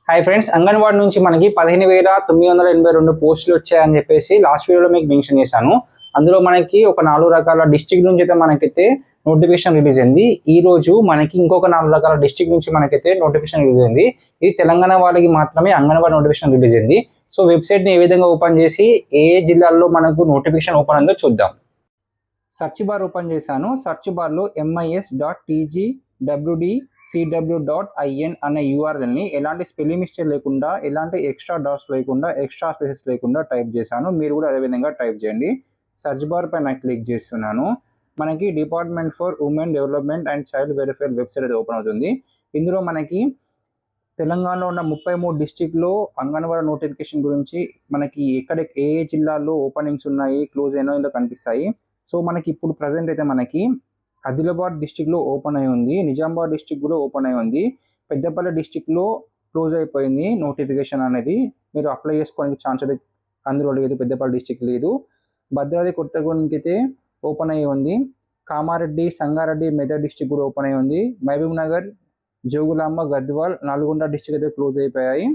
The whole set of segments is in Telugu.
హాయ్ ఫ్రెండ్స్, అంగన్వాడీ నుంచి మనకి 15,982 పోస్టులు వచ్చాయని చెప్పేసి లాస్ట్ వీడియోలో మీకు మెన్షన్ చేశాను. అందులో మనకి ఒక 4 రకాల డిస్ట్రిక్ట్ నుంచి అయితే మనకైతే నోటిఫికేషన్ రిలీజ్ అయింది. ఈ రోజు మనకి ఇంకొక 4 రకాల డిస్ట్రిక్ట్ నుంచి మనకైతే నోటిఫికేషన్ రిలీజ్ అయింది. ఇది తెలంగాణ వాళ్ళకి మాత్రమే అంగన్వాడీ నోటిఫికేషన్ రిలీజ్ అయింది. సో వెబ్సైట్ని ఏ విధంగా ఓపెన్ చేసి ఏ జిల్లాల్లో మనకు నోటిఫికేషన్ ఓపెన్ అయిందో చూద్దాం. సెర్చ్ బార్ ఓపెన్ చేశాను. సెర్చ్ బార్లో mis.tgwdcw.in అనే యూఆర్ఎల్ని ఎలాంటి స్పెల్లింగ్ మిస్టేక్ లేకుండా, ఎలాంటి ఎక్స్ట్రా డాట్స్ లేకుండా, ఎక్స్ట్రా స్పేసెస్ లేకుండా టైప్ చేశాను. మీరు కూడా అదే విధంగా టైప్ చేయండి. సెర్చ్ బార్ పైన క్లిక్ చేస్తున్నాను. మనకి department for women development and child welfare website అయితే ఓపెన్ అవుతుంది. ఇందులో మనకి తెలంగాణలో ఉన్న 33 డిస్ట్రిక్ట్లో అంగన్వాడీ నోటిఫికేషన్ గురించి మనకి ఏ జిల్లాల్లో ఓపెనింగ్స్ ఉన్నాయి, క్లోజ్ అయినా ఇలా కనిపిస్తాయి. సో మనకి ఇప్పుడు ప్రజెంట్ అయితే మనకి ఆదిలాబాద్ డిస్టిక్లో ఓపెన్ అయి ఉంది, నిజామాబాద్ డిస్టిక్ కూడా ఓపెన్ అయి ఉంది, పెద్దపల్లి డిస్టిక్లో క్లోజ్ అయిపోయింది నోటిఫికేషన్ అనేది. మీరు అప్లై చేసుకోవడానికి ఛాన్స్ అయితే అందులో లేదు, పెద్దపల్లి డిస్టిక్ లేదు. భద్రాద్రి కొత్తగూడెంకి అయితే ఓపెన్ అయి ఉంది. కామారెడ్డి, సంగారెడ్డి, మెదక్ డిస్టిక్ కూడా ఓపెన్ అయి ఉంది. మహబూబ్ నగర్, జోగులాంబ, గద్వాల్, నల్గొండ డిస్టిక్ అయితే క్లోజ్ అయిపోయాయి.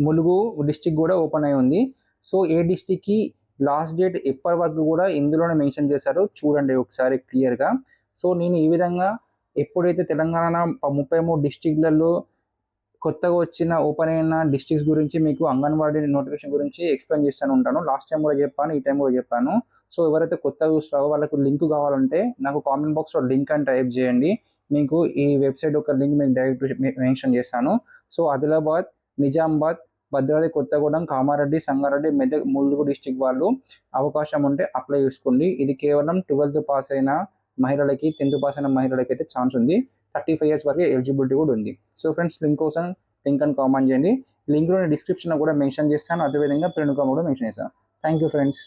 ములుగు డిస్టిక్ కూడా ఓపెన్ అయి ఉంది. సో ఏ డిస్టిక్కి లాస్ట్ డేట్ ఎప్పటి వరకు కూడా ఇందులోనే మెన్షన్ చేశారో చూడండి ఒకసారి క్లియర్గా. సో నేను ఈ విధంగా ఎప్పుడైతే తెలంగాణ 33 డిస్టిక్లలో కొత్తగా వచ్చిన ఓపెన్ అయిన డిస్ట్రిక్ట్స్ గురించి మీకు అంగన్వాడీ నోటిఫికేషన్ గురించి ఎక్స్ప్లెయిన్ చేస్తూనే ఉంటాను. లాస్ట్ టైం కూడా చెప్పాను, ఈ టైం కూడా చెప్పాను. సో ఎవరైతే కొత్తగా చూస్తారో వాళ్ళకు లింక్ కావాలంటే నాకు కామెంట్ బాక్స్లో లింక్ అని టైప్ చేయండి. మీకు ఈ వెబ్సైట్ యొక్క లింక్ మీకు డైరెక్ట్ మెన్షన్ చేస్తాను. సో ఆదిలాబాద్, నిజామాబాద్, భద్రాద్రి కొత్తగూడెం, కామారెడ్డి, సంగారెడ్డి, మెదక్, ములుగు డిస్టిక్ వాళ్ళు అవకాశం ఉంటే అప్లై చేసుకోండి. ఇది కేవలం 12th పాస్ అయిన మహిళలకి, 10th పాస్ అయిన మహిళలకి అయితే ఛాన్స్ ఉంది. 35 years వరకు ఎలిజిబిలిటీ కూడా ఉంది. సో ఫ్రెండ్స్, లింక్ కోసం లింక్ అని కామెంట్ చేయండి. లింక్లో డిస్క్రిప్షన్లో కూడా మెన్షన్ చేస్తాను, అదేవిధంగా ప్రింట్ కూడా మెన్షన్ చేస్తాను. Thank you friends.